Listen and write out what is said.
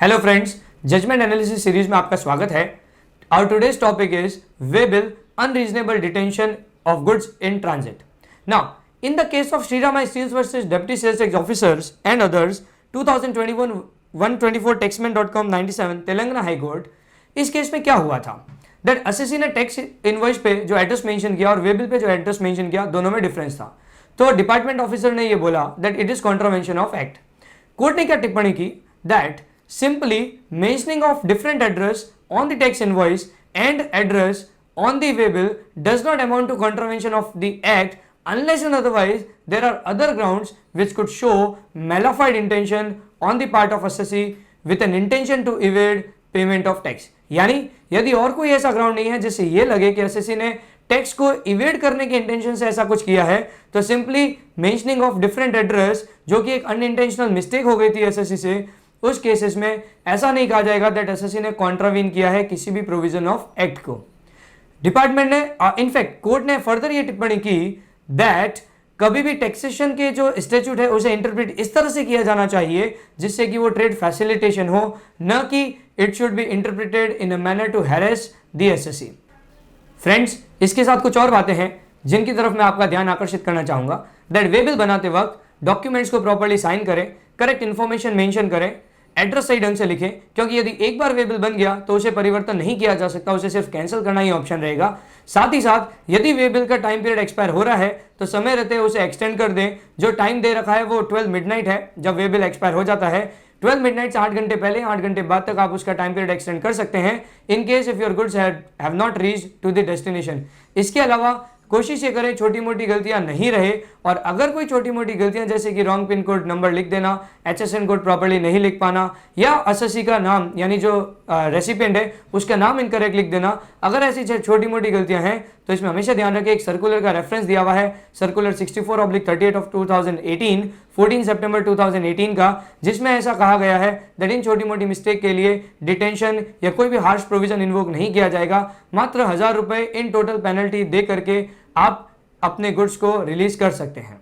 Hello friends, judgement analysis series में आपका स्वागत है। Our today's topic is way bill unreasonable detention of goods in transit. Now in the case of Shriram steels versus deputy sales tax officers and others 2021 124 taxman.com 97 Telangana high court, इस केस में क्या हुआ था दैट एसएससी ने टैक्स इनवॉइस पे जो address mention किया और वे बिल पे जो एड्रेस मेंशन किया, दोनों में डिफरेंस था। तो डिपार्टमेंट ऑफिसर ने ये बोला that it is contravention of act. Court ने क्या टिप्पणी की that simply mentioning of different address on the tax invoice and address on the way bill does not amount to contravention of the act unless and otherwise there are other grounds which could show malified intention on the part of assessee with an intention to evade payment of tax। यानी यदि और कोई ऐसा ground नहीं है जिससे ये लगे कि एसएससी ने टैक्स को इवेड करने के इंटेंशन से ऐसा कुछ किया है, तो simply mentioning of different address जो कि एक अनइंटेंशनल मिस्टेक हो गई थी एसएससी से, उस केसेस में ऐसा नहीं कहा जाएगा दैट एसएससी ने कॉन्ट्रावीन किया है किसी भी प्रोविजन ऑफ एक्ट को। डिपार्टमेंट ने इनफैक्ट कोर्ट ने फर्दर ये टिप्पणी की दैट कभी भी टैक्सेशन के जो स्टैट्यूट है उसे इंटरप्रेट इस तरह से किया जाना चाहिए जिससे कि वो ट्रेड फैसिलिटेशन हो, न कि it should be interpreted in a manner to harass the SSC. Friends, इसके साथ कुछ और बातें हैं जिनकी तरफ मैं आपका ध्यान आकर्षित करना चाहूंगा दैट वे बिल बनाते वक्त डॉक्यूमेंट्स को प्रॉपर्ली साइन करें, करेक्ट इन्फॉर्मेशन मेंशन करें, एड्रेस सही ढंग से लिखें, क्योंकि यदि एक बार वे बिल बन गया तो उसे परिवर्तन नहीं किया जा सकता, उसे सिर्फ कैंसिल करना ही ऑप्शन रहेगा। साथ ही साथ यदि वे बिल का टाइम पीरियड एक्सपायर हो रहा है तो समय रहते उसे एक्सटेंड कर दें। जो टाइम दे रखा है वो 12 मिडनाइट है जब वे बिल एक्सपायर हो जाता है। 12 मिडनाइट से 8 घंटे पहले 8 घंटे बाद तक आप उसका टाइम पीरियड एक्सटेंड कर सकते हैं in case if your goods have not reached to the destination. इसके अलावा कोशिश ये करें छोटी मोटी गलतियां नहीं रहे, और अगर कोई छोटी मोटी गलतियां जैसे कि रॉन्ग पिन कोड नंबर लिख देना, एचएसएन कोड प्रॉपर्ली नहीं लिख पाना, या एसएससी का नाम यानी जो रेसिपिएंट है उसका नाम इनकरेक्ट लिख देना, अगर ऐसी छोटी मोटी गलतियां हैं तो इसमें हमेशा ध्यान रखें एक सर्कुलर का रेफरेंस दिया हुआ है, सर्कुलर 64/38 ऑफ 2018 14 सितंबर 2018 का, जिसमें ऐसा कहा गया है दैट इन छोटी मोटी मिस्टेक के लिए डिटेंशन या कोई भी हार्श प्रोविजन इन्वोक नहीं किया जाएगा। मात्र 1000 रुपए इन टोटल पेनल्टी दे करके आप अपने गुड्स को रिलीज कर सकते हैं।